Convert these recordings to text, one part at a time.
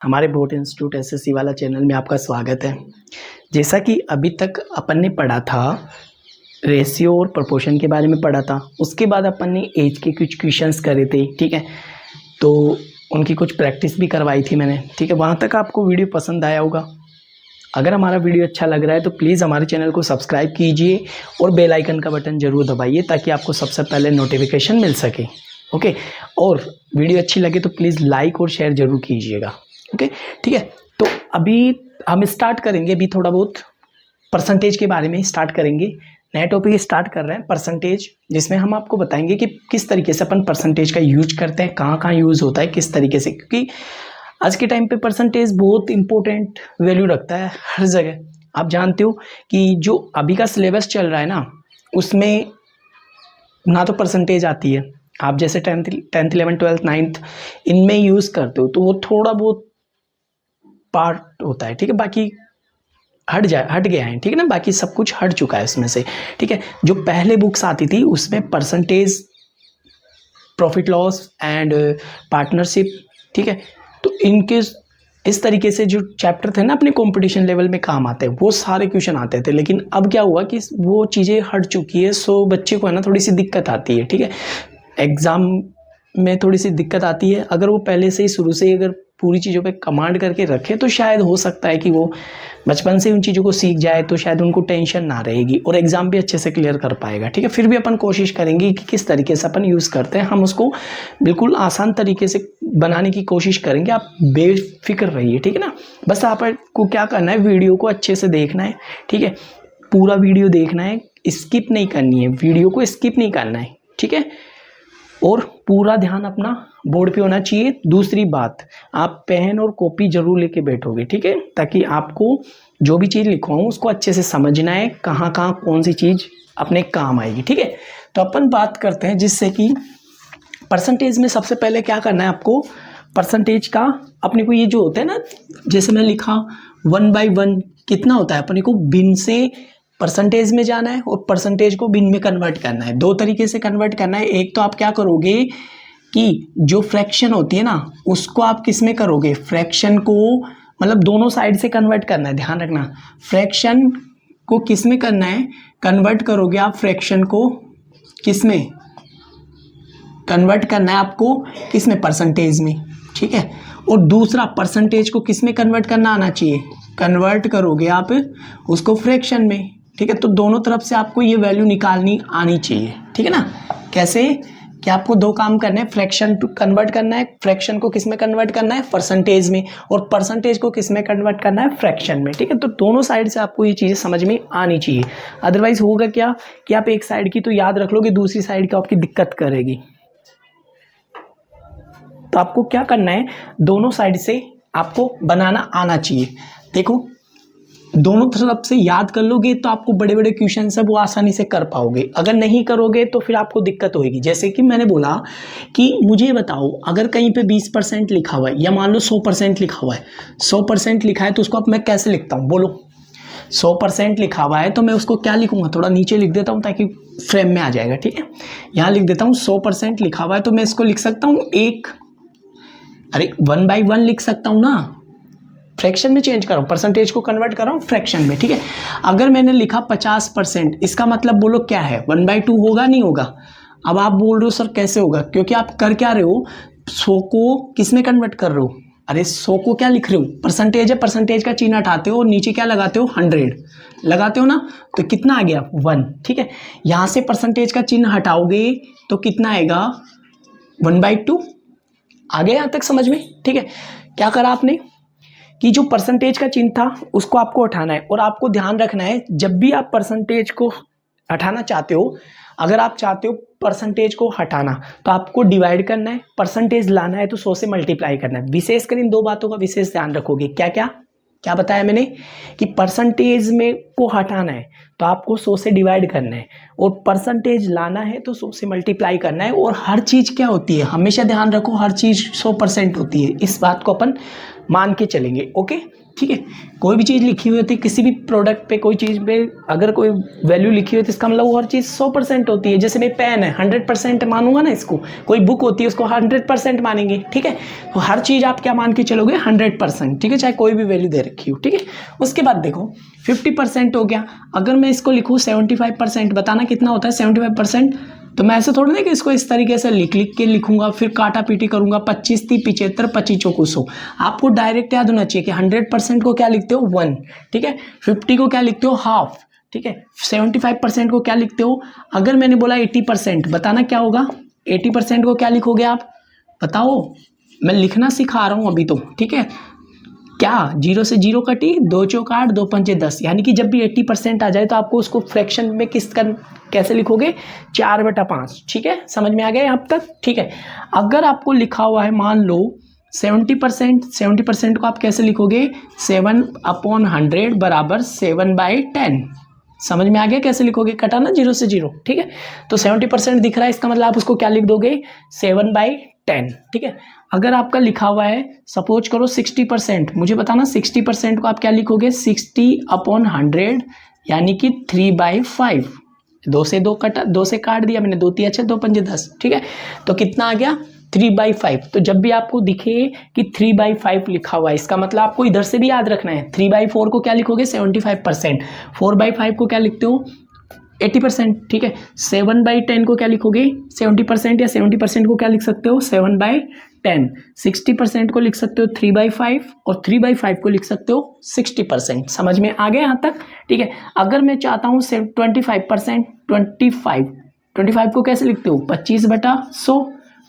हमारे board institute SSC वाला channel में आपका स्वागत है। जैसा कि अभी तक अपन ने पढ़ा था, रेशियो और प्रोपोर्शन के बारे में पढ़ा था। उसके बाद अपन ने एज के कुछ क्वेश्चंस करे थे, ठीक है, तो उनकी कुछ प्रैक्टिस भी करवाई थी मैंने, ठीक है। वहाँ तक आपको वीडियो पसंद आया होगा। अगर हमारा वीडियो अच्छा लग रहा है तो प्लीज़ हमारे चैनल को सब्सक्राइब कीजिए और बेल आइकन का बटन ज़रूर दबाइए ताकि आपको सबसे पहले नोटिफिकेशन मिल सके, ओके। और वीडियो अच्छी लगे तो प्लीज़ लाइक और शेयर ज़रूर कीजिएगा, ओके, ठीक है। तो अभी हम स्टार्ट करेंगे, अभी थोड़ा बहुत परसेंटेज के बारे में स्टार्ट करेंगे। नया टॉपिक स्टार्ट कर रहे हैं परसेंटेज, जिसमें हम आपको बताएंगे कि किस तरीके से अपन परसेंटेज का यूज करते हैं, कहाँ कहाँ यूज़ होता है, किस तरीके से, क्योंकि आज के टाइम पे परसेंटेज बहुत इंपॉर्टेंट वैल्यू रखता है हर जगह। आप जानते हो कि जो अभी का सिलेबस चल रहा है ना, उसमें ना तो परसेंटेज आती है। आप जैसे टेंथ 11 12 9th इनमें यूज़ करते हो तो वो थोड़ा बहुत पार्ट होता है, ठीक है, बाकी हट गया है, ठीक है ना, बाकी सब कुछ हट चुका है उसमें से, ठीक है। जो पहले बुक्स आती थी उसमें percentage, profit loss and partnership, ठीक है, तो इनके इस तरीके से जो चैप्टर थे ना अपने कंपटीशन लेवल में काम आते हैं, वो सारे क्वेश्चन आते थे। लेकिन अब क्या हुआ कि वो चीज़ें हट चुकी है, सो बच्चे को है ना थोड़ी सी दिक्कत आती है, ठीक है, एग्ज़ाम में थोड़ी सी दिक्कत आती है। अगर वो पहले से ही शुरू से ही अगर पूरी चीज़ों पे कमांड करके रखे तो शायद हो सकता है कि वो बचपन से उन चीज़ों को सीख जाए, तो शायद उनको टेंशन ना रहेगी और एग्ज़ाम भी अच्छे से क्लियर कर पाएगा, ठीक है। फिर भी अपन कोशिश करेंगे कि किस तरीके से अपन यूज़ करते हैं, हम उसको बिल्कुल आसान तरीके से बनाने की कोशिश करेंगे। आप बेफिक्र रहिए, ठीक है ना। बस आपको क्या करना है, वीडियो को अच्छे से देखना है, ठीक है, पूरा वीडियो देखना है, स्किप नहीं करनी है, वीडियो को स्किप नहीं करना है, ठीक है, और पूरा ध्यान अपना बोर्ड पे होना चाहिए। दूसरी बात, आप पेन और कॉपी जरूर लेके बैठोगे, ठीक है, ताकि आपको जो भी चीज़ लिखवाऊँ उसको अच्छे से समझना है, कहाँ कहाँ कौन सी चीज़ अपने काम आएगी, ठीक है। तो अपन बात करते हैं जिससे कि परसेंटेज में सबसे पहले क्या करना है आपको, परसेंटेज का अपने को ये जो होता है ना, जैसे मैं लिखा 1/1 कितना होता है, अपने को बिन से परसेंटेज में जाना है और परसेंटेज को बिन में कन्वर्ट करना है। दो तरीके से कन्वर्ट करना है। एक तो आप क्या करोगे कि जो फ्रैक्शन होती है ना उसको आप किस में करोगे, फ्रैक्शन को मतलब दोनों साइड से कन्वर्ट करना है, ध्यान रखना। फ्रैक्शन को किस में करना है, कन्वर्ट करोगे आप फ्रैक्शन को किस में कन्वर्ट करना है आपको, किस में, परसेंटेज में, ठीक है। और दूसरा परसेंटेज को किस में कन्वर्ट करना आना चाहिए, कन्वर्ट करोगे आप उसको फ्रैक्शन में, ठीक है। तो दोनों तरफ से आपको ये वैल्यू निकालनी आनी चाहिए, ठीक है ना। कैसे कि आपको दो काम करने हैं, फ्रैक्शन टू कन्वर्ट करना है, फ्रैक्शन को किस में कन्वर्ट करना है, परसेंटेज में, और परसेंटेज को किस में कन्वर्ट करना है, फ्रैक्शन में, ठीक है। तो दोनों साइड से आपको ये चीज़ें समझ में आनी चाहिए। अदरवाइज होगा क्या कि आप एक साइड की तो याद रख लोगे, दूसरी साइड की आपकी दिक्कत करेगी। तो आपको क्या करना है, दोनों साइड से आपको बनाना आना चाहिए। देखो, दोनों तरफ से याद कर लोगे तो आपको बड़े बड़े क्वेश्चन सब वो आसानी से कर पाओगे। अगर नहीं करोगे तो फिर आपको दिक्कत होगी। जैसे कि मैंने बोला कि मुझे बताओ, अगर कहीं पे 20% लिखा हुआ है या मान लो 100% लिखा हुआ है, 100% लिखा है तो उसको अब मैं कैसे लिखता हूँ, बोलो। 100% लिखा हुआ है तो मैं उसको क्या लिखूंगा, थोड़ा नीचे लिख देता हूँ ताकि फ्रेम में आ जाएगा, ठीक है। यहाँ लिख देता हूँ 100% लिखा हुआ है तो मैं इसको लिख सकता हूँ 1/1 लिख सकता हूँ ना, फ्रैक्शन में चेंज करो, परसेंटेज को कन्वर्ट कर रहा हूँ फ्रैक्शन में, ठीक है। अगर मैंने लिखा 50%, इसका मतलब बोलो क्या है, 1/2 होगा, नहीं होगा। अब आप बोल रहे हो सर कैसे होगा, क्योंकि आप कर क्या रहे हो, 100 को किस में कन्वर्ट कर रहे हो, अरे 100 को क्या लिख रहे हो, परसेंटेज है, परसेंटेज का चिन्ह हटाते हो और नीचे क्या लगाते हो, 100 लगाते हो ना, तो कितना आ गया 1, ठीक है। यहाँ से परसेंटेज का चिन्ह हटाओगे तो कितना आएगा 1/2। आ गया यहाँ तक समझ में, ठीक है। क्या करा आपने कि जो परसेंटेज का चिन्ह था उसको आपको हटाना है, और आपको ध्यान रखना है जब भी आप परसेंटेज को हटाना चाहते हो, अगर आप चाहते हो परसेंटेज को हटाना तो आपको डिवाइड करना है, परसेंटेज लाना है तो 100 से मल्टीप्लाई करना है। विशेषकर इन दो बातों का विशेष ध्यान रखोगे। क्या क्या क्या बताया मैंने कि परसेंटेज में को हटाना है तो आपको 100 से डिवाइड करना है, और परसेंटेज लाना है तो 100 से मल्टीप्लाई करना है। और हर चीज़ क्या होती है, हमेशा ध्यान रखो, हर चीज़ 100% होती है, इस बात को अपन मान के चलेंगे, ओके। ठीक है, कोई भी चीज़ लिखी हुई होती है किसी भी प्रोडक्ट पे, कोई चीज़ पे अगर कोई वैल्यू लिखी हुई है तो इसका मतलब वो हर चीज़ 100% होती है। जैसे मेरी पेन है 100% मानूंगा ना इसको, कोई बुक होती है उसको 100% मानेंगे, ठीक है। तो हर चीज़ आप क्या मान के चलोगे 100%, ठीक है, चाहे कोई भी वैल्यू दे रखी हो, ठीक है। उसके बाद देखो 50% हो गया, अगर मैं इसको लिखूँ 75%, बताना कितना होता है 75%। तो मैं ऐसे थोड़ी ना कि इसको इस तरीके से लिख के लिखूंगा फिर काटा पीटी करूंगा 25 30 75 25 चौको 100। आपको डायरेक्ट याद होना चाहिए कि 100% को क्या लिखते हो 1, ठीक है, 50 को क्या लिखते हो हाफ, ठीक है, 75% को क्या लिखते हो। अगर मैंने बोला 80%, बताना क्या होगा 80% को क्या लिखोगे आप, बताओ, मैं लिखना सिखा रहा हूँ अभी तो, ठीक है। क्या 0 से 0 कटी, 2 चौक 8, 2 पंचे 10, यानी कि जब भी 80% आ जाए तो आपको उसको फ्रैक्शन में कैसे लिखोगे 4/5, ठीक है, समझ में आ गया अब तक, ठीक है। अगर आपको लिखा हुआ है मान लो 70% को आप कैसे लिखोगे 7/100 बराबर 7/10, समझ में आ गया कैसे लिखोगे, कटा ना 0 से 0, ठीक है। तो 70% दिख रहा है, इसका मतलब आप उसको क्या लिख दोगे 7/10, ठीक है। अगर आपका लिखा हुआ है सपोज करो 60%, मुझे बताना 60% को आप क्या लिखोगे 60/100 यानी कि 3/5, 2 से 2 कटा, 2 से काट दिया मैंने, 2 3 2 पंजे 10, ठीक है। तो कितना आ गया 3/5। तो जब भी आपको दिखे कि 3/5 लिखा हुआ है इसका मतलब आपको इधर से भी याद रखना है 3/4 को क्या लिखोगे 75%, 4/5 को क्या लिखते हो 80%, ठीक है। 7/10 को क्या लिखोगे 70%, या 70% को क्या लिख सकते हो 7/10, 60% को लिख सकते हो 3/5 और 3/5 को लिख सकते हो 60%, समझ में आ गया यहाँ तक, ठीक है। अगर मैं चाहता हूँ 25%, 25 को कैसे लिखते हो 25/100,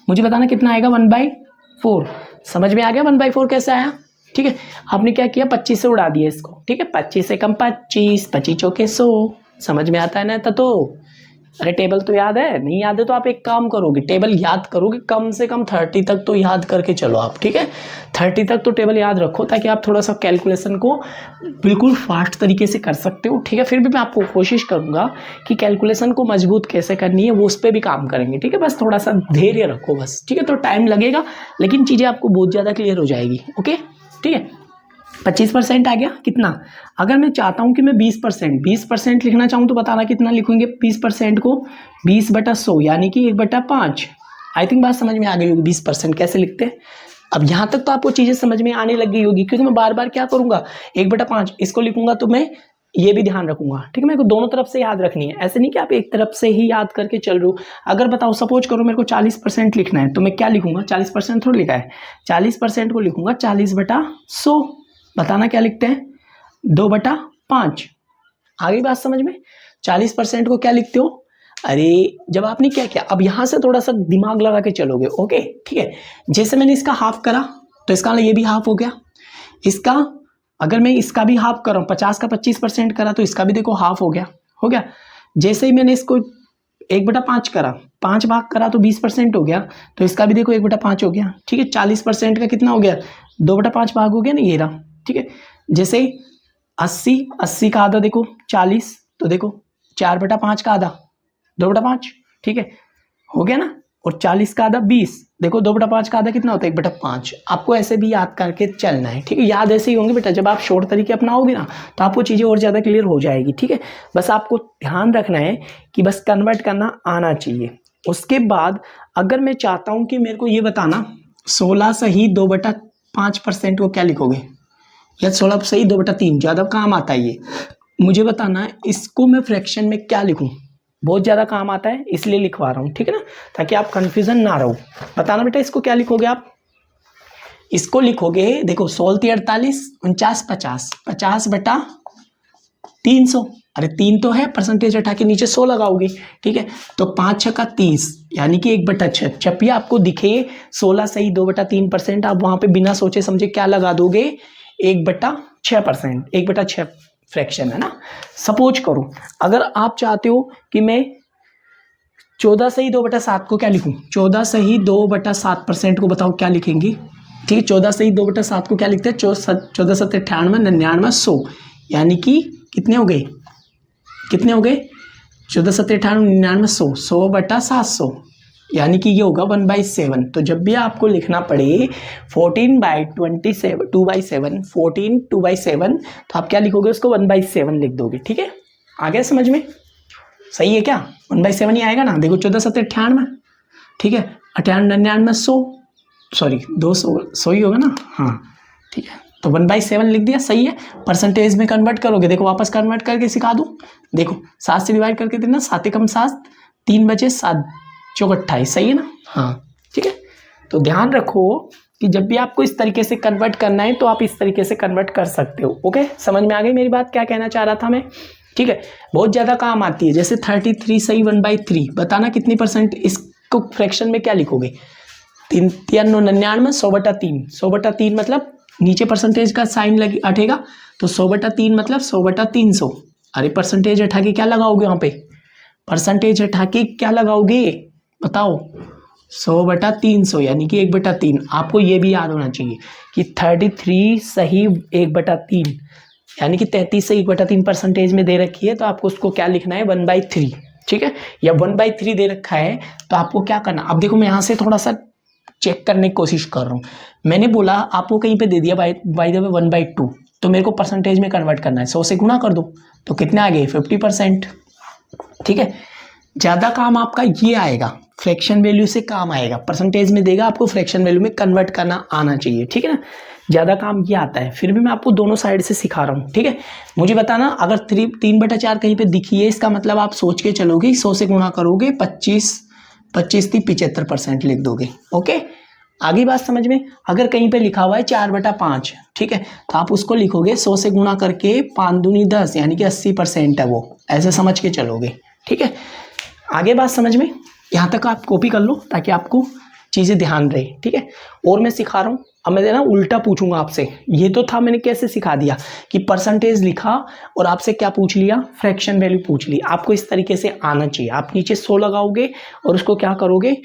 मुझे बताना कितना आएगा 1/4, समझ में आ गया 1/4 कैसे आया, ठीक है। आपने क्या किया 25 से उड़ा दिया इसको, ठीक है, 25 से कम 25, 25 चौके 100, समझ में आता है ना। तो अरे टेबल तो याद है, नहीं याद है तो आप एक काम करोगे टेबल याद करोगे कम से कम 30 तक तो याद करके चलो आप, ठीक है, 30 तक तो टेबल याद रखो ताकि आप थोड़ा सा कैलकुलेशन को बिल्कुल फास्ट तरीके से कर सकते हो, ठीक है। फिर भी मैं आपको कोशिश करूंगा कि कैलकुलेशन को मजबूत कैसे करनी है वो उस पर भी काम करेंगे, ठीक है। बस थोड़ा सा धैर्य रखो बस, ठीक है, तो टाइम लगेगा लेकिन चीज़ें आपको बहुत ज़्यादा क्लियर हो जाएगी, ओके, ठीक है। 25% आ गया कितना, अगर मैं चाहता हूं कि मैं 20% लिखना चाहूं तो बताना कितना लिखूंगे 20% को 20/100 यानी कि 1/5। आई थिंक बात समझ में आ गई होगी 20% कैसे लिखते हैं। अब यहां तक तो आपको चीजें समझ में आने लग गई होगी क्योंकि मैं बार बार क्या करूंगा 1/5 इसको लिखूंगा तो मैं ये भी ध्यान रखूंगा, ठीक है। मेरे को दोनों तरफ से याद रखनी है, ऐसे नहीं कि आप एक तरफ से ही याद करके चल रहे हो। अगर बताओ सपोज करो मेरे को 40% लिखना है तो मैं क्या लिखूंगा 40% थोड़ा लिखा है 40% को लिखूंगा 40/100, बताना क्या लिखते हैं 2/5, आ गई बात समझ में। 40% को क्या लिखते हो, अरे जब आपने क्या किया अब यहां से थोड़ा सा दिमाग लगा के चलोगे, ओके, ठीक है। जैसे मैंने इसका हाफ करा तो इसका ये भी हाफ हो गया, इसका अगर मैं इसका भी हाफ कर रहा हूँ 50 का 25% करा तो इसका भी देखो हाफ हो गया। जैसे ही मैंने इसको 1/5 करा 5 भाग करा तो 20% हो गया, तो इसका भी देखो 1/5 हो गया, ठीक है। 40% का कितना हो गया 2/5 भाग हो गया ना, ये रहा, ठीक है। जैसे 80 का आधा देखो 40, तो देखो 4/5 का आधा 2/5, ठीक है, हो गया ना। और 40 का आधा 20, देखो 2/5 का आधा कितना होता है 1/5। आपको ऐसे भी याद करके चलना है, ठीक है। याद ऐसे ही होंगे बेटा, जब आप शॉर्ट तरीके अपनाओगे ना तो आपको चीज़ें और ज़्यादा क्लियर हो जाएगी, ठीक है। बस आपको ध्यान रखना है कि बस कन्वर्ट करना आना चाहिए। उसके बाद अगर मैं चाहता हूँ कि मेरे को ये बताना 16 सही 2/5% को क्या लिखोगे, या 16 सही 2/3, ज़्यादा काम आता है ये, मुझे बताना है इसको मैं फ्रैक्शन में क्या लिखूं, बहुत ज़्यादा काम आता है इसलिए लिखवा रहा हूँ, ठीक है ना, ताकि आप कन्फ्यूजन ना रहो। बताना बेटा इसको क्या लिखोगे आप, इसको लिखोगे देखो 16 48 49 50, 50/300, अरे 3 तो है परसेंटेज हटा के नीचे 100 लगाओगे, ठीक है। तो 5 6 का 30 यानी कि 1/6, जब भी आपको दिखे 16 सही 2/3%, आप वहां पे बिना सोचे समझे क्या लगा दोगे 1/6%, 1/6 फ्रैक्शन है ना। सपोज करो अगर आप चाहते हो कि मैं 14 सही 2/7 को क्या लिखूं, 14 सही 2/7% को बताओ क्या लिखेंगे, ठीक है। 14 सही 2/7 को क्या लिखते हैं 14 7 98 99 100, यानी कि कितने हो गए 14 7 98 99 100, 100/700, यानी कि ये होगा 1/7। तो जब भी आपको लिखना पड़े 14/27 2/7 14 2/7 तो आप क्या लिखोगे उसको 1/7 लिख दोगे। ठीक है, आ गया समझ में? सही है क्या? 1/7 ही आएगा ना। देखो 14 7 98, ठीक है, 98 99 100, सॉरी 200 100 ही होगा ना। हाँ ठीक है, तो 1/7 लिख दिया, सही है। परसेंटेज में कन्वर्ट करोगे, देखो वापस कन्वर्ट करके सिखा दूँ। देखो 7 से डिवाइड करके देना, 7 एकम 7, 3 बचे 7 चौक 28, सही है ना। हाँ ठीक है, तो ध्यान रखो कि जब भी आपको इस तरीके से कन्वर्ट करना है तो आप इस तरीके से कन्वर्ट कर सकते हो। ओके, समझ में आ गई मेरी बात, क्या कहना चाह रहा था मैं? ठीक है, बहुत ज़्यादा काम आती है। जैसे 33 सही 1/3, बताना कितनी परसेंट। इसको फ्रैक्शन में क्या लिखोगे? 3 3 9 99 100/3, 100/3 मतलब नीचे परसेंटेज का साइन लगे हटेगा, तो 100/3 मतलब 100/300। अरे परसेंटेज हटा के क्या लगाओगे वहाँ पे? परसेंटेज हटा के क्या लगाओगे बताओ? 100/300 यानी कि 1/3। आपको ये भी याद होना चाहिए कि 33 सही 1/3 यानी कि 33 से 1/3 परसेंटेज में दे रखी है, तो आपको उसको क्या लिखना है? 1/3। ठीक है, या 1/3 दे रखा है तो आपको क्या करना? अब देखो मैं यहाँ से थोड़ा सा चेक करने की कोशिश कर रहा हूँ। मैंने बोला आपको कहीं पे दे दिया बाय द वे 1/2, तो मेरे को परसेंटेज में कन्वर्ट करना है, 100 से गुणा कर दो तो कितने आ गए? 50%। ठीक है, ज़्यादा काम आपका ये आएगा, फ्रैक्शन वैल्यू से काम आएगा। परसेंटेज में देगा, आपको फ्रैक्शन वैल्यू में कन्वर्ट करना आना चाहिए। ठीक है ना, ज़्यादा काम ये आता है। फिर भी मैं आपको दोनों साइड से सिखा रहा हूँ। ठीक है, मुझे बताना अगर 3/4 कहीं पे दिखी है, इसका मतलब आप सोच के चलोगे 100 से गुणा करोगे 25 75% लिख दोगे। ओके, आगे बात समझ में? अगर कहीं पे लिखा हुआ है 4/5, ठीक है, तो आप उसको लिखोगे 100 से गुणा करके 5 दूनी 10 यानी कि 80% है वो, ऐसे समझ के चलोगे। ठीक है, आगे बात समझ में? यहाँ तक आप कॉपी कर लो ताकि आपको चीज़ें ध्यान रहे। ठीक है, और मैं सिखा रहा हूँ, अब मैं ना उल्टा पूछूंगा आपसे। ये तो था मैंने कैसे सिखा दिया कि परसेंटेज लिखा और आपसे क्या पूछ लिया? फ्रैक्शन वैल्यू पूछ ली। आपको इस तरीके से आना चाहिए। आप नीचे 100 लगाओगे और उसको क्या करोगे?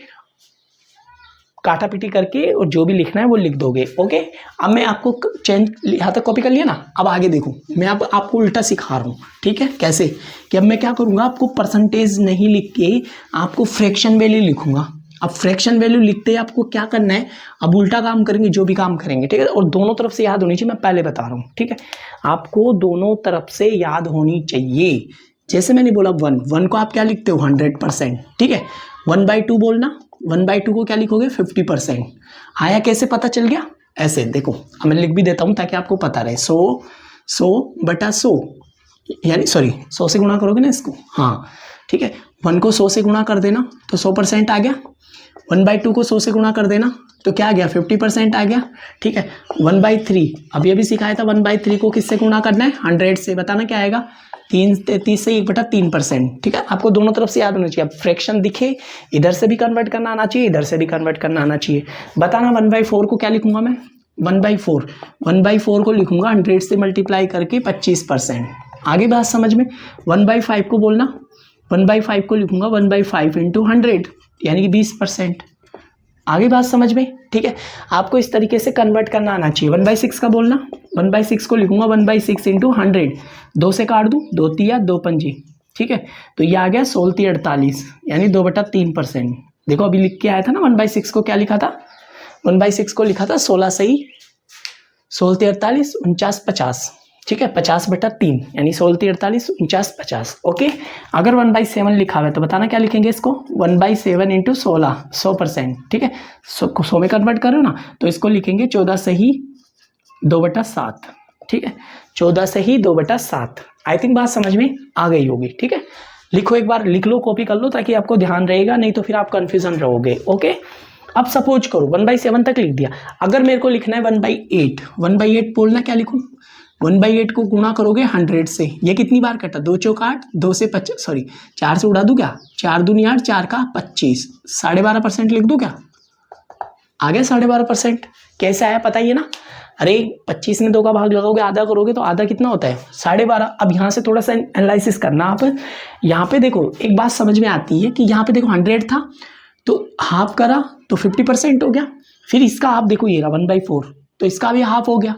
काटा पीटी करके और जो भी लिखना है वो लिख दोगे। ओके, अब मैं आपको चेंज, यहाँ तक कॉपी कर लिया ना। अब आगे देखो, मैं अब आपको उल्टा सिखा रहा हूँ। ठीक है, कैसे कि अब मैं क्या करूँगा? आपको परसेंटेज नहीं लिख के आपको फ्रैक्शन वैल्यू लिखूंगा। अब फ्रैक्शन वैल्यू लिखते ही आपको क्या करना है? अब उल्टा काम करेंगे, जो भी काम करेंगे। ठीक है, और दोनों तरफ से याद होनी चाहिए, मैं पहले बता रहा हूँ। ठीक है, आपको दोनों तरफ से याद होनी चाहिए। जैसे मैंने बोला 1 को आप क्या लिखते हो? 100%। ठीक है, 1/2 बोलना, 1/2 को क्या लिखोगे? 50%। आया कैसे पता चल गया? ऐसे देखो, अब मैं लिख भी देता हूँ ताकि आपको पता रहे। 100/100 यानी सॉरी 100 से गुणा करोगे ना इसको। हाँ ठीक है, 1 को 100 से गुणा कर देना तो 100% आ गया। 1/2 को 100 से गुणा कर देना तो क्या आ गया? 50% आ गया। ठीक है, 1/3 अभी अभी सिखाया था, 1/3 को किससे गुणा करना है? 100 से। बताना क्या आएगा? 33 से 1/3%। ठीक है, आपको दोनों तरफ से याद होना चाहिए। अब फ्रैक्शन दिखे, इधर से भी कन्वर्ट करना आना चाहिए, इधर से भी कन्वर्ट करना आना चाहिए। बताना 1/4 को क्या लिखूंगा मैं? 1/4 को लिखूंगा 100 से मल्टीप्लाई करके 25%। आगे बात समझ में? 1/5 को बोलना, 1/5 को लिखूंगा 1/5 इंटू 100 यानी कि 20%। आगे बात समझ में? ठीक है, आपको इस तरीके से कन्वर्ट करना आना चाहिए। 1/6 का बोलना, 1/6 को लिखूंगा 1/6 इंटू 100, 2 से काट दूँ, 2 तिया 2 पंजी। ठीक है, तो ये आ गया 16 48 यानी 2/3%। देखो अभी लिख के आया था ना 1/6 को क्या लिखा था? 1/6 को लिखा था 16 सही 16 48 49 50। ठीक है, 50/3 यानी 16 48 49 50। ओके, अगर 1/7 लिखा हुआ है तो बताना क्या लिखेंगे इसको? 1/7 इंटू 16 100%। ठीक है, 100 में कन्वर्ट करो ना, तो इसको लिखेंगे 14 सही 2/7। ठीक है, 14 सही 2/7। आई थिंक बात समझ में आ गई होगी। ठीक है, लिखो, एक बार लिख लो, कॉपी कर लो ताकि आपको ध्यान रहेगा, नहीं तो फिर आप कन्फ्यूजन रहोगे। ओके, अब सपोज करो 1/7 तक लिख दिया। अगर मेरे को लिखना है 1/8, 1/8 बोलना क्या लिखूं? 1/8 को गुणा करोगे 100 से। ये कितनी बार कटा? 2 चौक 8, 2 से 50 सॉरी 4 से उड़ा दूं क्या? 4 दूनी 8, 4 का 25, 12.5% लिख दूं क्या? आ गया 12.5%। कैसे आया पता ही है ना? अरे 25 में 2 का भाग लगाओगे, आधा करोगे तो आधा कितना होता है? 12.5। अब यहाँ से थोड़ा सा एनालिसिस करना आप। यहाँ पे देखो एक बात समझ में आती है कि यहाँ पे देखो 100 था तो हाफ करा तो 50% हो गया। फिर इसका हाफ देखो, ये रहा 1/4 तो इसका भी हाफ हो गया।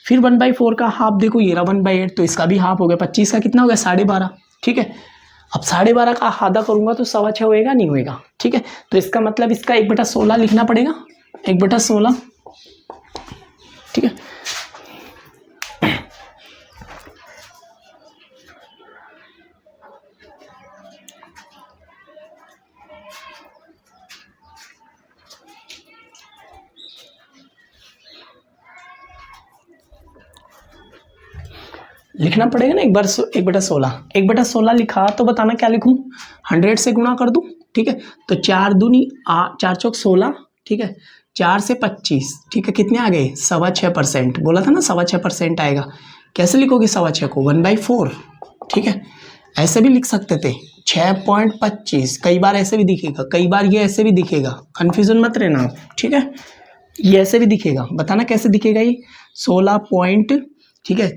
फिर 1/4 का हाफ देखो, ये रहा 1/8 तो इसका भी हाफ हो गया। 25 का कितना हो गया? 12.5। ठीक है, अब 12.5 का आधा करूँगा तो 6.25 होएगा, नहीं होएगा, ठीक है। तो इसका मतलब इसका 1/16 लिखना पड़ेगा, 1/16, ठीक है। लिखना पड़ेगा ना 1/16, 1/16 लिखा तो बताना क्या लिखूं, 100 से गुणा कर दूं, ठीक है। तो 4 दूनी 4 चौक 16, ठीक है, 4 से 25, ठीक है, कितने आ गए, 6.25%, बोला था ना 6.25% आएगा। कैसे लिखोगे 6.25 को, 1/4, ठीक है। ऐसे भी लिख सकते थे 6.25, कई बार ऐसे भी दिखेगा, कई बार ये ऐसे भी दिखेगा, कन्फ्यूजन मत रहना आप, ठीक है। ये ऐसे भी दिखेगा, बताना कैसे दिखेगा ये 16 पॉइंट, ठीक है,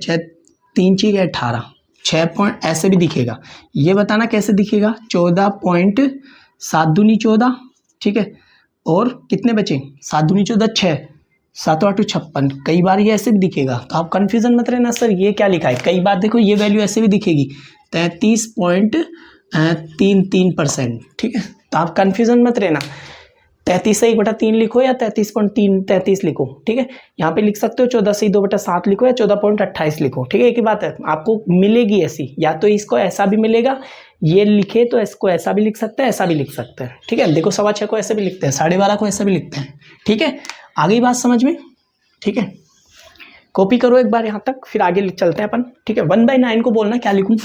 3 चीज 18, 6 पॉइंट ऐसे भी दिखेगा। ये बताना कैसे दिखेगा 14.7 दूनी 14, ठीक है, और कितने बचे 7 दूनी 14, 6, 7 8 56, कई बार ये ऐसे भी दिखेगा। तो आप कन्फ्यूजन मत रहना सर ये क्या लिखा है, कई बार देखो ये वैल्यू ऐसे भी दिखेगी 33.33%, ठीक है। तो आप कन्फ्यूजन मत रहना, 33 से 1/3 लिखो या 33.33 लिखो, ठीक है। यहाँ पे लिख सकते हो 14 से 2/7 लिखो या 14.28 लिखो, ठीक है। एक ही बात है, आपको मिलेगी ऐसी, या तो इसको ऐसा भी मिलेगा, ये लिखे तो इसको ऐसा भी लिख सकते हैं, ऐसा भी लिख सकते हैं, ठीक है। देखो 6.25 को ऐसे भी लिखते हैं, 12.5 को ऐसे भी लिखते हैं, ठीक है। आगे बात समझ में, ठीक है। कॉपी करो एक बार यहाँ तक, फिर आगे चलते हैं अपन, ठीक है। 1/9 को बोलना क्या लिखूँ,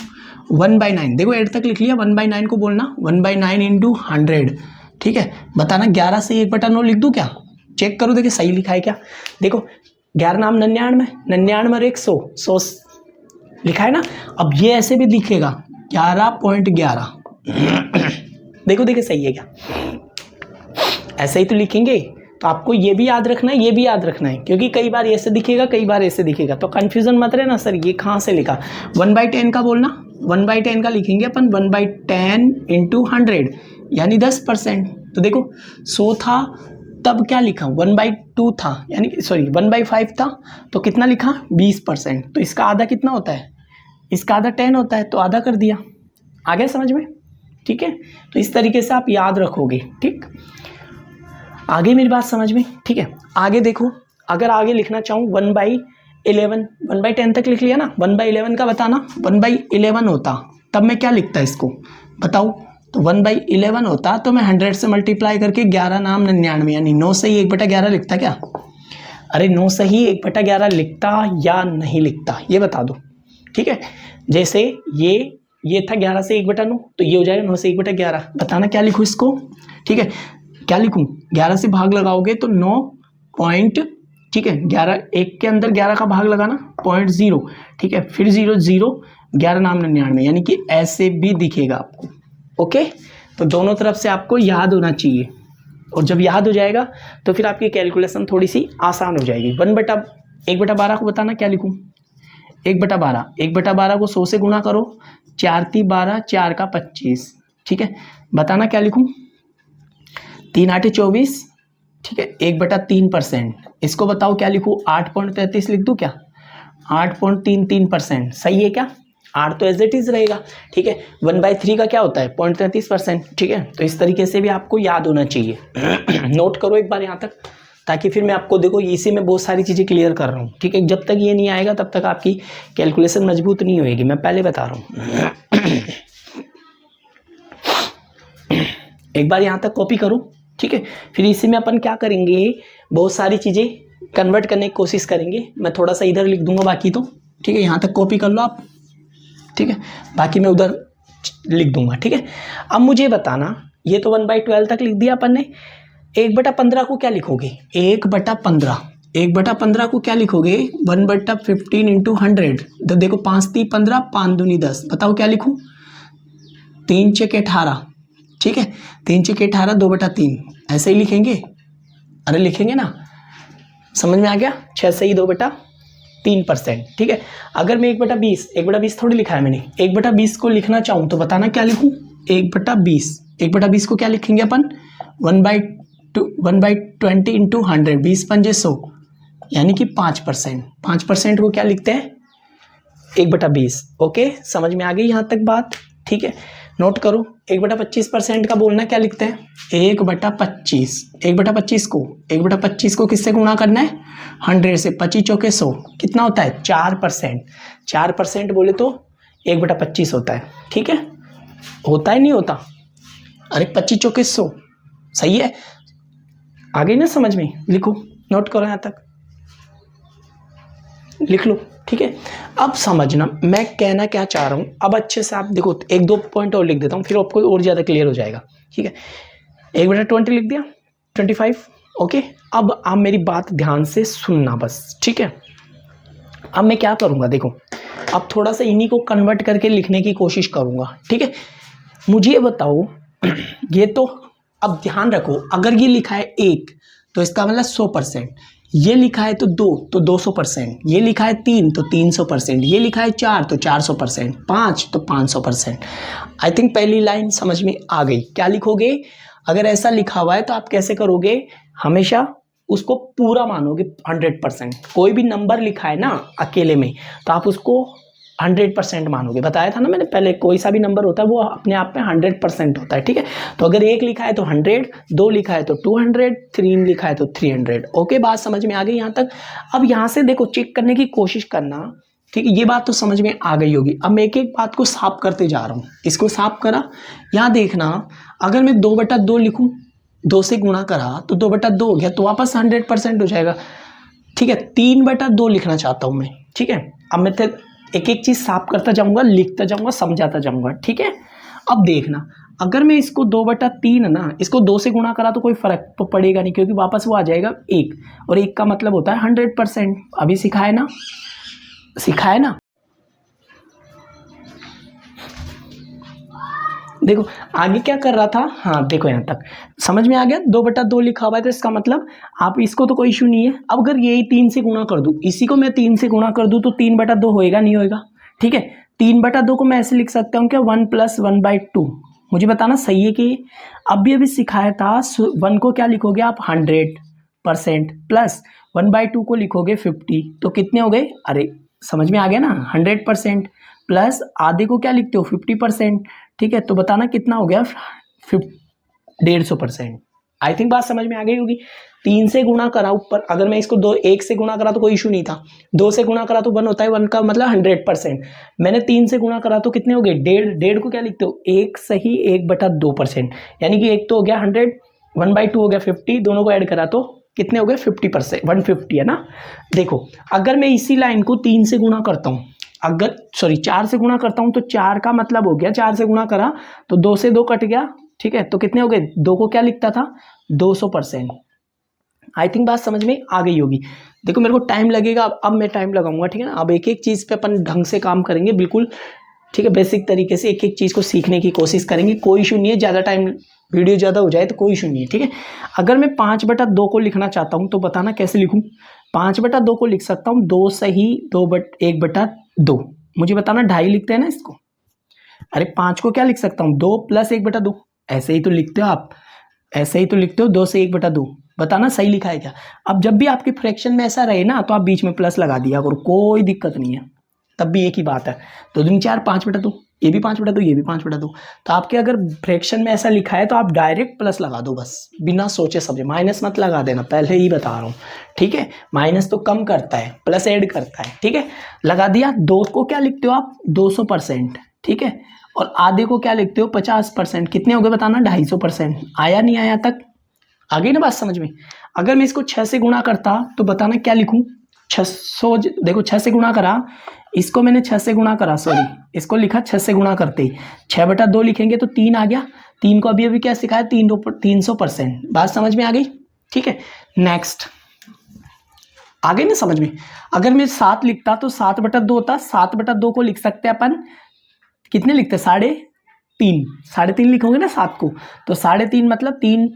1/9, देखो 8 तक लिख लिया, 1/9 को बोलना 1/9 इंटू 100, ठीक है। बताना 11 से 1/9 लिख दूं क्या, चेक करो देखिए सही लिखा है क्या। देखो 11 नाम 99, 99 और 100, 100 लिखा है ना। अब ये ऐसे भी दिखेगा 11.11 देखो देखिए सही है क्या, ऐसे ही तो लिखेंगे। तो आपको ये भी याद रखना है, ये भी याद रखना है, क्योंकि कई बार ऐसे दिखेगा, कई बार ऐसे दिखेगा, तो कंफ्यूजन मत रहना सर ये कहाँ से लिखा। 1/10 का बोलना, 1/10 का लिखेंगे अपन 1/10 इंटू 100, यानी 10%। तो देखो 100 था तब क्या लिखा 1/2 था, यानी सॉरी 1/5 था, तो कितना लिखा 20%। तो इसका आधा कितना होता है, इसका आधा 10 होता है, तो आधा कर दिया। आ गया समझ में, ठीक है। तो इस तरीके से आप याद रखोगे, ठीक। आगे मेरी बात समझ में, ठीक है। आगे देखो, अगर आगे लिखना चाहूँ 1/11, 1/10 तक लिख लिया ना, 1/11 का बताना 1/11 होता तब मैं क्या लिखता इसको बताओ। तो 1/11 होता तो मैं 100 से मल्टीप्लाई करके 11 नाम 99, यानी 9 से ही 1/11 लिखता क्या, अरे 9 से ही 1/11 लिखता या नहीं लिखता ये बता दो, ठीक है। जैसे ये था 11 से 1/9, तो ये हो जाएगा 9 से 1/11, बताना क्या लिखूँ इसको, ठीक है। क्या लिखूँ, 11 से भाग लगाओगे तो 9 पॉइंट, ठीक है, 11 1 के अंदर 11 का भाग लगाना 0.0, ठीक है, फिर 0 0 11 नाम 99, यानी कि ऐसे भी दिखेगा आपको, ओके। तो दोनों तरफ से आपको याद होना चाहिए, और जब याद हो जाएगा तो फिर आपकी कैलकुलेशन थोड़ी सी आसान हो जाएगी। 1/12 को बताना क्या लिखूँ, 1/12, 1/12 को 100 से गुणा करो, 4 × 12, 4 का 25, ठीक है। बताना क्या लिखूँ, 3 8 24, ठीक है, 1/3%। इसको बताओ क्या लिखूँ, 8.33 लिख दूँ क्या, 8.33%, सही है क्या। 8 तो एज इट इज रहेगा, ठीक है। 1/3 का क्या होता है 0.33%, ठीक है। तो इस तरीके से भी आपको याद होना चाहिए नोट करो एक बार यहाँ तक, ताकि फिर मैं आपको देखो इसी में बहुत सारी चीज़ें क्लियर कर रहा हूँ, ठीक है। जब तक ये नहीं आएगा तब तक आपकी कैलकुलेशन मजबूत नहीं होएगी, मैं पहले बता रहा हूँ एक बार यहाँ तक कॉपी करो, ठीक है। फिर इसी में अपन क्या करेंगे, बहुत सारी चीज़ें कन्वर्ट करने की कोशिश करेंगे। मैं थोड़ा सा इधर लिख दूंगा बाकी तो, ठीक है, यहाँ तक कॉपी कर लो आप, ठीक है, बाकी मैं उधर लिख दूंगा, ठीक है। अब मुझे बताना, ये तो 1/12 तक लिख दिया अपन ने, 1/15 को क्या लिखोगे, 1/15, 1/15 को क्या लिखोगे 1/15 इंटू 100, तो देखो 5 × 3 = 15, 5 दूनी 10, बताओ क्या लिखूँ, 3 × 6 = 18, ठीक है, 3 × 6 = 18, 2/3, ऐसे ही लिखेंगे, अरे लिखेंगे ना, समझ में आ गया, 6 से ही 2/3%, ठीक है। अगर मैं 1/20, 1/20 थोड़ी लिखा है मैंने, 1/20 को लिखना चाहूँ तो बताना क्या लिखूँ, 1/20, 1/20 को क्या लिखेंगे अपन 1/20 इंटू 100, 20 × 5 = 100, यानी कि 5%, 5% को क्या लिखते हैं 1/20, ओके। समझ में आ गई यहाँ तक बात, ठीक है। नोट करो, 1/25% का बोलना क्या लिखते हैं, 1/25। 1/25 को 1/25 को किससे गुणा करना है, 100 से। 25 चौके 100 कितना होता है, 4%। 4% बोले तो 1/25 होता है, ठीक है। होता है नहीं होता, अरे 25 चौके 100 सही है। आगे ना समझ में, लिखो, नोट करो, यहाँ तक लिख लो, ठीक है। अब समझना मैं कहना क्या चाह रहा हूँ, अब अच्छे से आप देखो, 1-2 पॉइंट और लिख देता हूँ, फिर आपको और ज़्यादा क्लियर हो जाएगा, ठीक है। 1/20 लिख दिया, 25, ओके। अब आप मेरी बात ध्यान से सुनना बस, ठीक है। अब मैं क्या करूँगा, देखो अब थोड़ा सा इन्हीं को कन्वर्ट करके लिखने की कोशिश करूँगा, ठीक है। मुझे ये बताओ, ये तो अब ध्यान रखो, अगर ये लिखा है 1 तो इसका मतलब 100%, ये लिखा है तो 2 तो 200%, ये लिखा है 3 तो 300%, ये लिखा है 4 तो 400%, 5 तो 500%। आई थिंक पहली लाइन समझ में आ गई। क्या लिखोगे, अगर ऐसा लिखा हुआ है तो आप कैसे करोगे, हमेशा उसको पूरा मानोगे 100%। कोई भी नंबर लिखा है ना अकेले में तो आप उसको 100% मानोगे। बताया था ना मैंने पहले, कोई सा भी नंबर होता है वो अपने आप में 100% होता है, ठीक है। तो अगर 1 लिखा है तो 100, 2 लिखा है तो 200, 3 लिखा है तो 300। ओके, बात समझ में आ गई यहाँ तक। अब यहाँ से देखो चेक करने की कोशिश करना, ठीक है। ये बात तो समझ में आ गई होगी। अब मैं एक एक बात को साफ करते जा रहा हूँ, इसको साफ करा। यहाँ देखना, अगर मैं 2/2 लिखूँ, 2 से गुणा करा तो 2/2 हो गया, तो वापस 100% हो जाएगा, ठीक है। 3/2 लिखना चाहता हूँ मैं, ठीक है। अब मैं एक एक चीज साफ करता जाऊंगा, लिखता जाऊंगा, समझाता जाऊंगा, ठीक है। अब देखना, अगर मैं इसको 2/3 ना, इसको 2 से गुणा करा तो कोई फर्क तो पड़ेगा नहीं, क्योंकि वापस वो आ जाएगा 1, और 1 का मतलब होता है 100%। अभी सिखाया ना, सिखाया ना। देखो आगे क्या कर रहा था, हाँ देखो यहाँ तक समझ में आ गया। 2/2 लिखा हुआ है तो इसका मतलब आप इसको तो कोई इशू नहीं है। अब अगर यही 3 से गुणा कर दूं, इसी को मैं 3 से गुणा कर दूं तो 3/2 होएगा नहीं होएगा, ठीक है। 3/2 को मैं ऐसे लिख सकता हूँ क्या, 1 + 1/2। मुझे बताना सही है कि अभी सिखाया था 1 को क्या लिखोगे आप 100% प्लस 1/2 को लिखोगे 50, तो कितने हो गए, अरे समझ में आ गया ना, 100% प्लस आधे को क्या लिखते हो 50%, ठीक है। तो बताना कितना हो गया, 150%। आई थिंक बात समझ में आ गई होगी। 3 से गुणा करा ऊपर, अगर मैं इसको 1 से गुणा करा तो कोई इशू नहीं था, 2 से गुणा करा तो 1 होता है, 1 का मतलब 100%। मैंने 3 से गुणा करा तो कितने हो गए, 1.5 को क्या लिखते हो, 1 सही 1/2%, यानी कि एक तो हो गया 100, 1/2 हो गया 50, दोनों को ऐड करा तो कितने हो गए 50%, 150 है ना। देखो अगर मैं इसी लाइन को 3 से गुणा करता हूँ, अगर 4 से गुणा करता हूं तो 4 का मतलब हो गया, 4 से गुणा करा तो 2 से 2 कट गया, ठीक है। तो कितने हो गए, 2 को क्या लिखता था 200%। आई थिंक बात समझ में आ गई होगी। देखो मेरे को टाइम लगेगा, अब मैं टाइम लगाऊंगा, ठीक है ना। अब एक एक चीज पे अपन ढंग से काम करेंगे, बिल्कुल ठीक है, बेसिक तरीके से एक एक चीज को सीखने की कोशिश करेंगे। कोई इशू नहीं है, ज्यादा टाइम वीडियो ज्यादा हो जाए तो कोई इशू नहीं है, ठीक है। अगर मैं 5/2 को लिखना चाहता हूं तो बताना कैसे लिखूं। 5/2 को लिख सकता हूं 2 सही 1/2। मुझे बताना 2.5 लिखते हैं ना इसको, अरे 5 को क्या लिख सकता हूँ 2 + 1/2, ऐसे ही तो लिखते हो आप, ऐसे ही तो लिखते हो 2 से 1/2। बताना सही लिखा है क्या। अब जब भी आपके फ्रैक्शन में ऐसा रहे ना तो आप बीच में प्लस लगा दिया करो, कोई दिक्कत नहीं है, तब भी एक ही बात है। 2 दूनी 4, 5/2, ये भी 5/2, ये भी 5/2। तो आपके अगर फ्रैक्शन में ऐसा लिखा है तो आप डायरेक्ट प्लस लगा दो, बस बिना सोचे समझे, माइनस मत लगा देना, पहले ही बता रहा हूँ, ठीक है। माइनस तो कम करता है, प्लस ऐड करता है, ठीक है। लगा दिया। 2 को क्या लिखते हो आप 200%, ठीक है, और आधे को क्या लिखते हो 50%, कितने हो गए बताना 250%। आया नहीं आया तक, आ गई ना बात समझ में। अगर मैं इसको 6 से गुणा करता तो बताना क्या लिखूं, 600, देखो 6 से गुणा करा, इसको मैंने 6 से गुणा करा, सॉरी इसको लिखा 6 से गुणा करते ही, 6/2 लिखेंगे तो 3 आ गया। 3 को अभी क्या सिखाया, 300%। बात समझ में आ गई, ठीक है। नेक्स्ट आ गई ना समझ में। अगर मैं 7 लिखता तो 7/2 होता, 7/2 को लिख सकते हैं अपन, कितने लिखते, 3.5 लिखोगे ना 7 को, तो 3.5 मतलब 3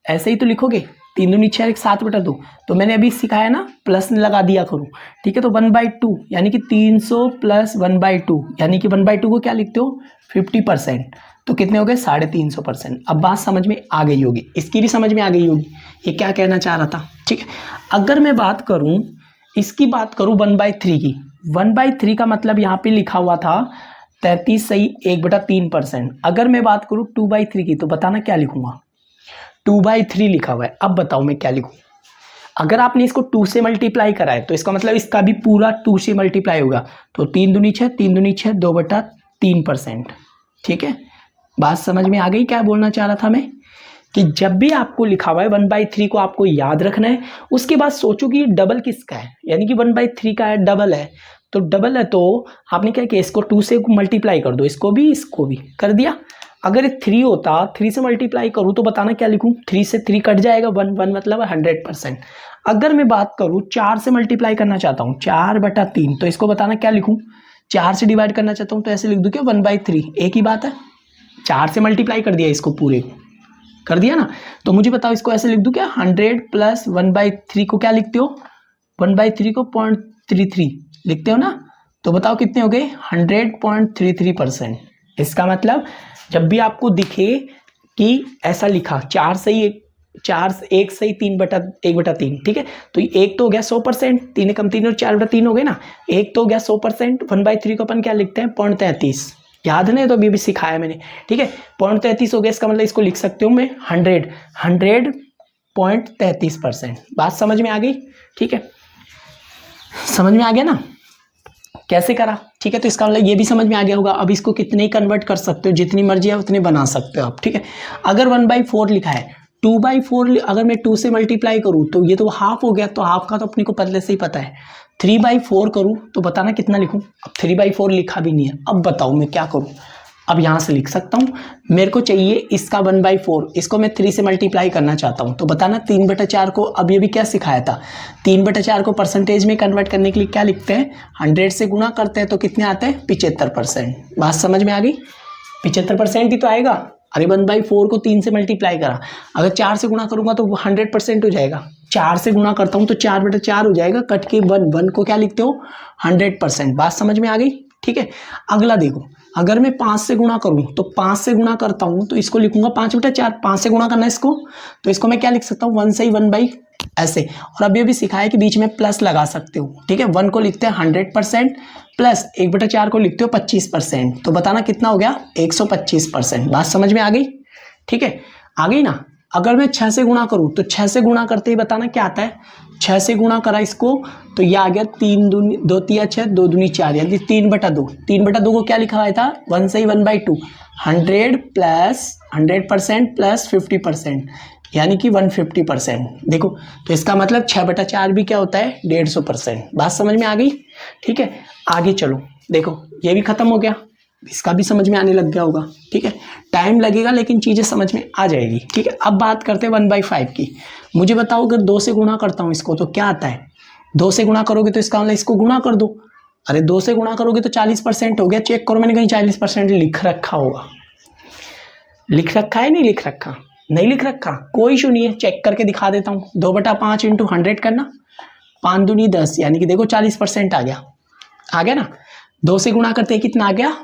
ऐसे ही तो लिखोगे, 3 दूनी 6, 7/2। तो मैंने अभी सिखाया ना प्लस लगा दिया करो, ठीक है। तो 1/2 यानी कि 300 + 1/2, यानी कि 1/2 को क्या लिखते हो 50%, तो कितने हो गए 350%। अब बात समझ में आ गई होगी, इसकी भी समझ में आ गई होगी, ये क्या कहना चाह रहा था, ठीक है। अगर मैं बात करूं, इसकी बात करूं 1/3 की, 1/3 का मतलब यहाँ पे लिखा हुआ था 33 सही 1/3%। अगर मैं बात करूँ 2/3 की तो बताना क्या लिखूंगा, 2/3 लिखा हुआ है। अब बताओ मैं क्या लिखूँ। अगर आपने इसको 2 से मल्टीप्लाई करा है तो इसका मतलब इसका भी पूरा 2 से मल्टीप्लाई होगा। तो 3 दूनी 6, 3 दूनी 6, 2/3%। ठीक है, बात समझ में आ गई क्या बोलना चाह रहा था मैं, कि जब भी आपको लिखा हुआ है 1/3 को आपको याद रखना है। उसके बाद सोचो कि डबल किसका है, यानी कि 1/3 का है, डबल है। तो डबल है तो आपने क्या किया, इसको 2 से मल्टीप्लाई कर दो, इसको भी कर दिया। अगर 3 होता, 3 से मल्टीप्लाई करूँ तो बताना क्या लिखूँ, 3 से 3 कट जाएगा, 1 मतलब 100%। अगर मैं बात करूँ 4 से मल्टीप्लाई करना चाहता हूँ, 4/3, तो इसको बताना क्या लिखूँ, 4 से डिवाइड करना चाहता हूँ तो ऐसे लिख दूँ क्या, 1/3। एक ही बात है, 4 से मल्टीप्लाई कर दिया, इसको पूरे को कर दिया ना। तो मुझे बताओ इसको ऐसे लिख दूँ क्या, 100 प्लस 1/3 को क्या लिखते हो, 1/3 को 0.33 लिखते हो ना। तो बताओ कितने हो गए, 100.33%। इसका मतलब जब भी आपको दिखे कि ऐसा लिखा 4 सही 1 सही 1/3, ठीक है, तो एक तो हो गया 100%, 3 कम 3 और 4/3 हो गए ना। एक तो हो गया 100%, 1/3 को अपन क्या लिखते हैं, 0.33। याद नहीं तो अभी भी सिखाया मैंने, ठीक है। 0.33 हो गया, इसका मतलब इसको लिख सकते हो मैं 100.33%। बात समझ में आ गई, ठीक है, समझ में आ गया ना कैसे करा, ठीक है। तो इसका मतलब ये भी समझ में आ गया होगा। अब इसको कितने ही कन्वर्ट कर सकते हो, जितनी मर्जी है उतने बना सकते हो आप, ठीक है। अगर 1/4 लिखा है, 2/4 अगर मैं 2 से मल्टीप्लाई करूँ तो ये तो हाफ हो गया, तो हाफ का तो अपने को पहले से ही पता है। 3/4 करूँ तो बताना कितना लिखूँ। अब 3/4 लिखा भी नहीं है, अब बताओ मैं क्या करूँ। अब यहाँ से लिख सकता हूँ, मेरे को चाहिए इसका 1/4, इसको मैं 3 से मल्टीप्लाई करना चाहता हूँ तो बताना 3/4 को, अब ये भी क्या सिखाया था, 3/4 को परसेंटेज में कन्वर्ट करने के लिए क्या लिखते हैं, 100 से गुणा करते हैं तो कितने आते हैं, 75%। बात समझ में आ गई, 75% ही तो आएगा। अरे 1/4 को 3 से मल्टीप्लाई करा, अगर 4 से गुणा करूंगा तो 100% हो जाएगा। 4 से गुणा करता हूँ तो 4/4 हो जाएगा, कट के 1 को क्या लिखते हो, 100%। बात समझ में आ गई, ठीक है। अगला देखो, अगर मैं 5 से गुणा करूं तो 5 से गुणा करता हूं तो इसको लिखूंगा 5/4। 5 से गुणा करना है इसको, तो इसको मैं क्या लिख सकता हूं, 1 से ही 1 ऐसे। और अब ये भी सिखाया कि बीच में प्लस लगा सकते हो, ठीक है। 1 को लिखते हैं 100% प्लस 1/4 को लिखते हो 25%, तो बताना कितना हो गया, 125%। बात समझ में आ गई, ठीक है, आ गई ना। अगर मैं 6 से गुणा करूं तो 6 से गुणा करते ही बताना क्या आता है, 6 से गुणा करा इसको तो ये आ गया 3 दूनी 2 तिया 6, 2 दूनी 4, यानी 3/2। 3/2 को क्या लिखा हुआ था, 1 से ही 1/2, 100 प्लस 100% प्लस 50%, यानी कि 150%। देखो तो इसका मतलब 6/4 भी क्या होता है, 150%। बात समझ में आ गई, ठीक है। आगे चलो, देखो ये भी खत्म हो गया, इसका भी समझ में आने लग गया होगा, ठीक है। टाइम लगेगा लेकिन चीज़ें समझ में आ जाएगी, ठीक है। अब बात करते हैं 1/5 की। मुझे बताओ अगर 2 से गुणा करता हूँ इसको तो क्या आता है, 2 से गुणा करोगे तो इसका मतलब इसको गुणा कर दो। अरे 2 से गुणा करोगे तो 40% हो गया। चेक करो मैंने कहीं 40% लिख रखा होगा, लिख रखा है नहीं लिख रखा, नहीं लिख रखा, कोई इशू नहीं है, चेक करके दिखा देता हूँ। 2/5 इंटू 100 करना, 5 दूनी 10, यानी कि देखो 40% आ गया ना। 2 से गुणा करते कितना आ गया,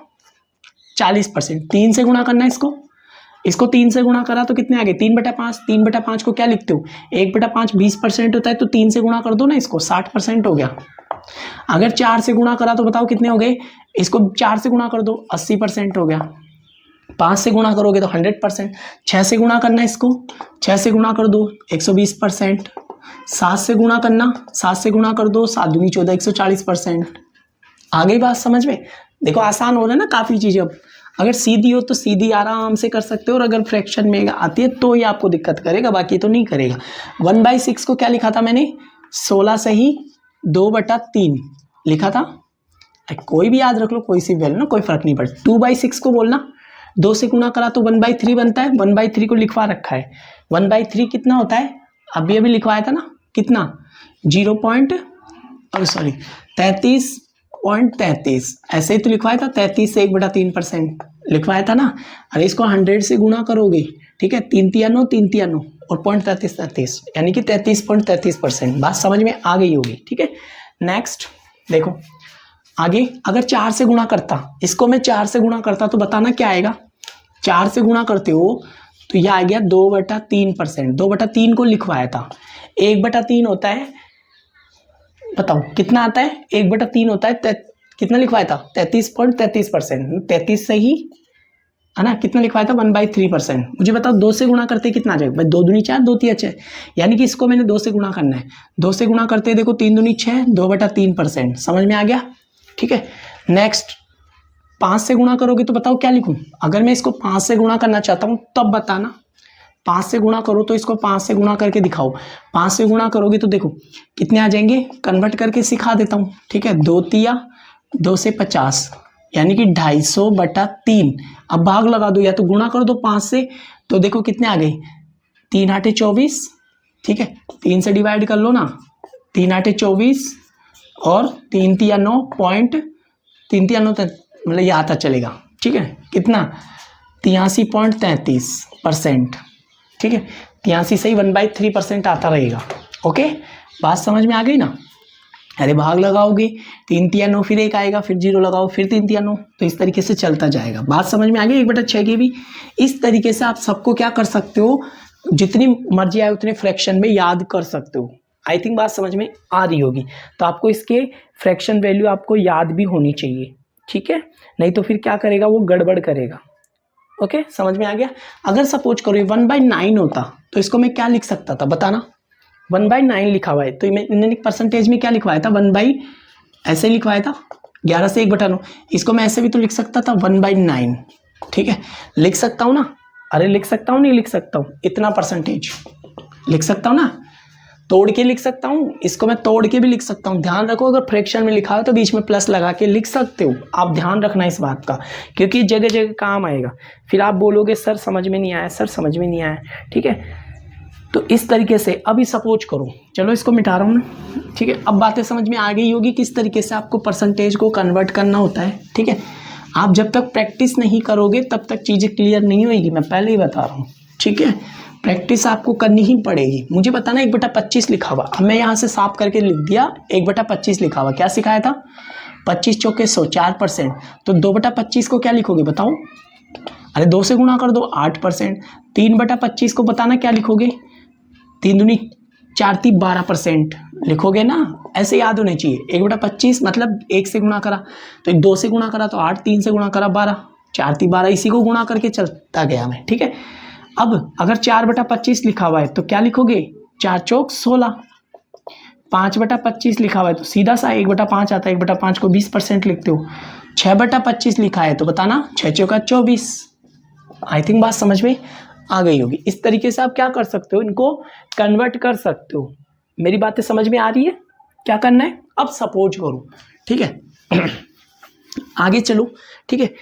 40%। 3 से गुणा करना है इसको 3 से गुणा करा तो कितने आ गए, 3/5। 3/5 को क्या लिखते हो, 1/5 20% होता है, तो 3 से गुणा कर दो ना इसको, 60% हो गया। अगर 4 से गुणा करा तो बताओ कितने हो गए, इसको 4 से गुणा कर दो, 80% हो गया। 5 से गुणा करोगे तो 100%। 6 से गुणा करना है इसको, 6 से गुणा कर दो 120%। 7 से गुणा करना, 7 से गुणा कर दो, 7 दूनी 14, 140%। आ गई बात समझ में, देखो आसान हो रहा है ना काफ़ी चीज़ें। अब अगर सीधी हो तो सीधी आराम से कर सकते हो, और अगर फ्रैक्शन में आती है तो ये आपको दिक्कत करेगा, बाकी तो नहीं करेगा। 1/6 को क्या लिखा था मैंने, 16 से ही 2/3 लिखा था। कोई भी याद रख लो, कोई सी वैल्यू ना, कोई फर्क नहीं पड़ता। 2/6 को बोलना, 2 से गुणा करा तो 1/3 बनता है। 1/3 को लिखवा रखा है, 1/3 कितना होता है, अभी लिखवाया था ना, कितना 33.33 ऐसे ही तो लिखवाया था। 33 से 1/3% लिखवाया था ना। अरे इसको 100 से गुणा करोगे, ठीक है, 3 तिया 9, 3 तिया 9 और 0.33, यानी कि 33.33%। बात समझ में आ गई होगी, ठीक है। नेक्स्ट देखो आगे, अगर 4 से गुणा करता, इसको मैं 4 से गुणा करता तो बताना क्या आएगा। 4 से गुणा करते हो तो यह आ गया 2/3%। 2/3 को लिखवाया था, 1/3 होता है, बताओ कितना आता है, 1/3 होता है कितना लिखवाया था 33.33%, 33 से ही है ना, कितना लिखवाया था 1/3%। मुझे बताओ 2 से गुणा करते कितना आ जाएगा भाई, 2 दूनी 4, 2 तिया 6, यानी कि इसको मैंने 2 से गुणा करना है। 2 से गुणा करते देखो 3 दूनी 6, 2/3%। समझ में आ गया, ठीक है। नेक्स्ट 5 से गुणा करोगे तो बताओ क्या लिखूं। अगर मैं इसको 5 से गुणा करना चाहता हूं तब बताना। 5 से गुणा करो तो इसको 5 से गुणा करके दिखाओ। 5 से गुणा करोगे तो देखो कितने आ जाएंगे, कन्वर्ट करके सिखा देता हूँ, ठीक है। 2 तिया 2 से 50, यानी कि 250/3। अब भाग लगा दो, या तो गुणा कर दो 5 से, तो देखो कितने आ गए, 3 8 24, ठीक है। 3 से डिवाइड कर लो ना, 3 8 24 और 3 तिया 9 3 तिया 9 मतलब ये आता चलेगा, ठीक है। कितना 83.33%, ठीक है। 83 से ही 1/3% आता रहेगा। ओके, बात समझ में आ गई ना। अरे भाग लगाओगे 3 तिया 9, फिर 1 आएगा, फिर 0 लगाओ, फिर 3 तिया 9, तो इस तरीके से चलता जाएगा। बात समझ में आ गई 1/6 की भी। इस तरीके से आप सबको क्या कर सकते हो, जितनी मर्जी आए उतने फ्रैक्शन में याद कर सकते हो। आई थिंक बात समझ में आ रही होगी। तो आपको इसके फ्रैक्शन वैल्यू आपको याद भी होनी चाहिए, ठीक है, नहीं तो फिर क्या करेगा वो गड़बड़ करेगा। ओके, समझ में आ गया। अगर सपोज करो 1/9 होता तो इसको मैं क्या लिख सकता था बताना। 1/9 लिखा हुआ है तो मैंने परसेंटेज में क्या लिखवाया था, 1/ ऐसे लिखवाया था 11 से 1/9। इसको मैं ऐसे भी तो लिख सकता था 1/9, ठीक है। लिख सकता हूँ ना, अरे लिख सकता हूँ, नहीं लिख सकता हूँ, इतना परसेंटेज लिख सकता हूँ ना, तोड़ के लिख सकता हूँ। इसको मैं तोड़ के भी लिख सकता हूँ। ध्यान रखो अगर फ्रैक्शन में लिखा हो तो बीच में प्लस लगा के लिख सकते हो। आप ध्यान रखना इस बात का, क्योंकि जगह जगह काम आएगा। फिर आप बोलोगे सर समझ में नहीं आया, सर समझ में नहीं आया, ठीक है। तो इस तरीके से अभी सपोज करो, चलो इसको मिटा रहा हूँ ना, ठीक है। अब बातें समझ में आ गई होगी किस तरीके से आपको परसेंटेज को कन्वर्ट करना होता है, ठीक है। आप जब तक प्रैक्टिस नहीं करोगे तब तक चीज़ें क्लियर नहीं होगी, मैं पहले ही बता रहा हूँ, ठीक है। प्रैक्टिस आपको करनी ही पड़ेगी। मुझे बताना 1/25 लिखा हुआ, अब मैं यहाँ से साफ करके लिख दिया 1/25 लिखा हुआ। क्या सिखाया था, 25 चौके 100, 4%। तो 2/25 को क्या लिखोगे बताओ, अरे 2 से गुणा कर दो 8%। 3/25 को बताना क्या लिखोगे, 3 दूनी 4 × 12% लिखोगे ना, ऐसे याद होने चाहिए। 1/25 मतलब 1 से गुणा करा तो 2 से गुणा करा तो 8, 3 से गुणा करा 12, 4 × 12, इसी को गुणा करके चलता गया मैं, ठीक है। अब अगर 4/25 लिखा हुआ है तो क्या लिखोगे, 4 चौक 16। 5/25 लिखा हुआ है तो सीधा सा 1/5 आता है, 1/5 को 20% लिखते हो। 6/25 लिखा है तो बताना 6 चौका 24। आई थिंक बात समझ में आ गई होगी। इस तरीके से आप क्या कर सकते हो, इनको कन्वर्ट कर सकते हो। मेरी बातें समझ में आ रही है, क्या करना है अब सपोज करो, ठीक है। आगे चलो, ठीक है।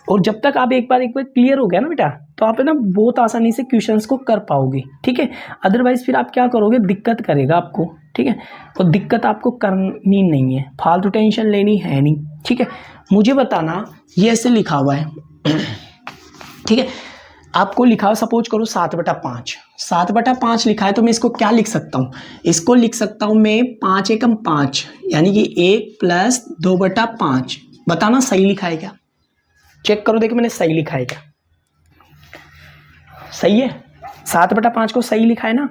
और जब तक आप एक बार क्लियर हो गया ना बेटा, तो आप है ना बहुत आसानी से क्वेश्चंस को कर पाओगे, ठीक है। अदरवाइज फिर आप क्या करोगे, दिक्कत करेगा आपको, ठीक है। तो दिक्कत आपको करनी नहीं है, फालतू टेंशन लेनी है नहीं, ठीक है। मुझे बताना ये ऐसे लिखा हुआ है, ठीक है। आपको लिखा हुआ सपोज करो 7/5, 7/5 लिखा है तो मैं इसको क्या लिख सकता हूँ, इसको लिख सकता हूँ मैं 5 एकम 5, यानी कि 1 + 2/5। बताना सही लिखा है क्या, चेक करो, देखो मैंने सही लिखा है क्या, सही है। 7/5 को सही लिखा है ना,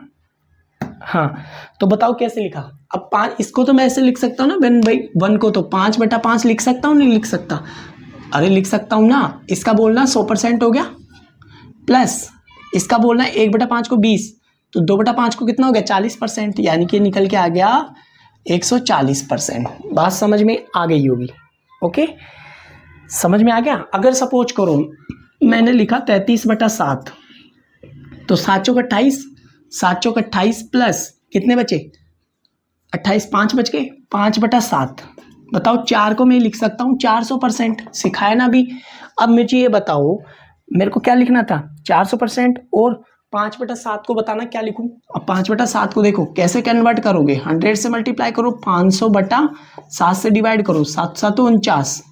हाँ। तो बताओ कैसे लिखा। अब 5 इसको तो मैं ऐसे लिख सकता हूँ ना 1/1 को तो 5/5 लिख सकता हूँ, नहीं लिख सकता, अरे लिख सकता हूँ ना। इसका बोलना 100% हो गया, प्लस इसका बोलना 1/5 को 20, तो 2/5 को कितना हो गया 40%, यानी कि निकल के आ गया 140%। बात समझ में आ गई होगी, ओके, समझ में आ गया। अगर सपोज करो मैंने लिखा 33/7, तो 7 चौक 28, 7 चौक 28 प्लस कितने बचे 28, 5 बच गए, 5/7। बताओ 4 को मैं लिख सकता हूँ 400%, सिखाया ना अभी। अब मुझे ये बताओ मेरे को क्या लिखना था 400%, और 5/7 को बताना क्या लिखूं। अब 5/7 को देखो कैसे कन्वर्ट करोगे, 100 से मल्टीप्लाई करो, 500/7 से डिवाइड करो, 7 7 49,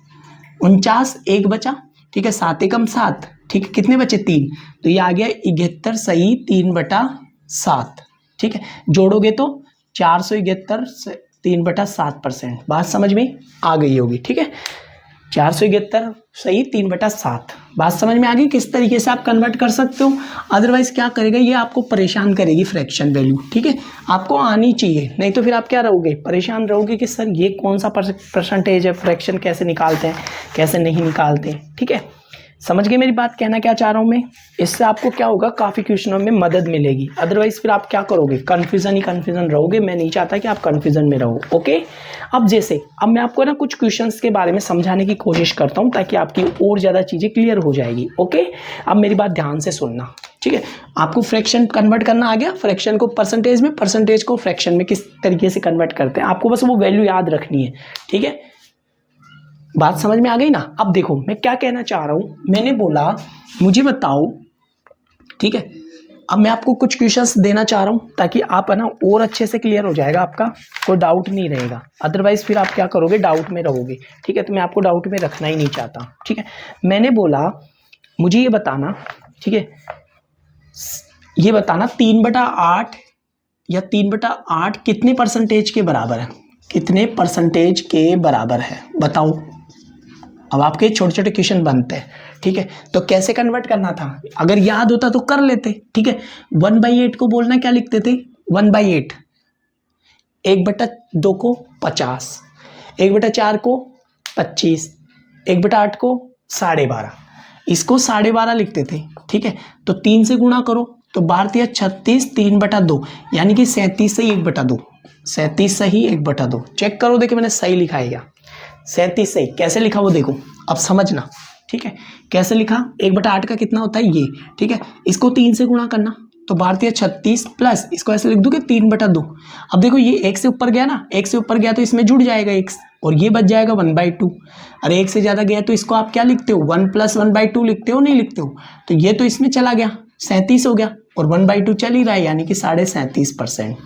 49 एक बचा, ठीक है। 7 एकम 7, ठीक है। कितने बचे 3, तो ये आ गया 71 सही 3/7, ठीक है। जोड़ोगे तो 471 से 3/7%। बात समझ में आ गई होगी, ठीक है। 471 सही 3/7, बात समझ में आ गई किस तरीके से आप कन्वर्ट कर सकते हो। अदरवाइज क्या करेगा, ये आपको परेशान करेगी फ्रैक्शन वैल्यू, ठीक है, आपको आनी चाहिए, नहीं तो फिर आप क्या रहोगे, परेशान रहोगे कि सर ये कौन सा परसेंटेज है, फ्रैक्शन कैसे निकालते हैं, कैसे नहीं निकालते हैं, ठीक है। समझ गए मेरी बात, कहना क्या चाह रहा हूँ मैं। इससे आपको क्या होगा, काफ़ी क्वेश्चनों में मदद मिलेगी। अदरवाइज फिर आप क्या करोगे, कन्फ्यूजन ही कन्फ्यूजन रहोगे। मैं नहीं चाहता कि आप कन्फ्यूजन में रहो। ओके, अब मैं आपको ना कुछ क्वेश्चंस के बारे में समझाने की कोशिश करता हूँ ताकि आपकी और ज़्यादा चीज़ें क्लियर हो जाएगी। ओके, अब मेरी बात ध्यान से सुनना, ठीक है। आपको फ्रैक्शन कन्वर्ट करना आ गया, फ्रैक्शन को परसेंटेज में, परसेंटेज को फ्रैक्शन में किस तरीके से कन्वर्ट करते हैं, आपको बस वो वैल्यू याद रखनी है, ठीक है। बात समझ में आ गई ना। अब देखो मैं क्या कहना चाह रहा हूँ, मैंने बोला मुझे बताओ, ठीक है। अब मैं आपको कुछ क्वेश्चंस देना चाह रहा हूँ ताकि आप है ना और अच्छे से क्लियर हो जाएगा, आपका कोई डाउट नहीं रहेगा। अदरवाइज फिर आप क्या करोगे, डाउट में रहोगे, ठीक है। तो मैं आपको डाउट में रखना ही नहीं चाहता, ठीक है। मैंने बोला मुझे ये बताना, ठीक है, ये बताना 3/8 या 3/8 कितने परसेंटेज के बराबर है, कितने परसेंटेज के बराबर है, बताओ। अब आपके छोटे छोटे क्वेश्चन बनते हैं, ठीक है। तो कैसे कन्वर्ट करना था, अगर याद होता तो कर लेते, ठीक है। 1/8 को बोलना क्या लिखते थे, 1/8, 1/2 को 50, 1/4 को 25, 1/8 को 12.5, इसको 12.5 लिखते थे, ठीक है। तो 3 से गुणा करो तो 12 × 36, 3/2, यानी कि 37 सही 1/2, 37 सही 1/2। चेक करो, देखिए मैंने सही लिखा है क्या, 37 सही। कैसे लिखा वो देखो, अब समझना, ठीक है। कैसे लिखा, 1/8 का कितना होता है ये, ठीक है। इसको 3 से गुणा करना तो 12 × 36 प्लस इसको ऐसे लिख दूंगे 3/2। अब देखो ये 1 से ऊपर गया ना, 1 से ऊपर गया तो इसमें जुड़ जाएगा x और ये बच जाएगा 1/2। अरे 1 से ज़्यादा गया तो इसको आप क्या लिखते हो, 1 + 1/2 लिखते हो, नहीं लिखते हो। तो ये तो इसमें चला गया, 37 हो गया और 1/2 चल ही रहा है, यानी कि 37.5%।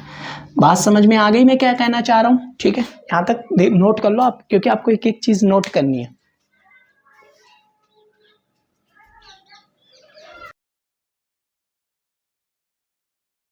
बात समझ में आ गई मैं क्या कहना चाह रहा हूँ, ठीक है। यहाँ तक नोट कर लो आप, क्योंकि आपको एक एक चीज़ नोट करनी है।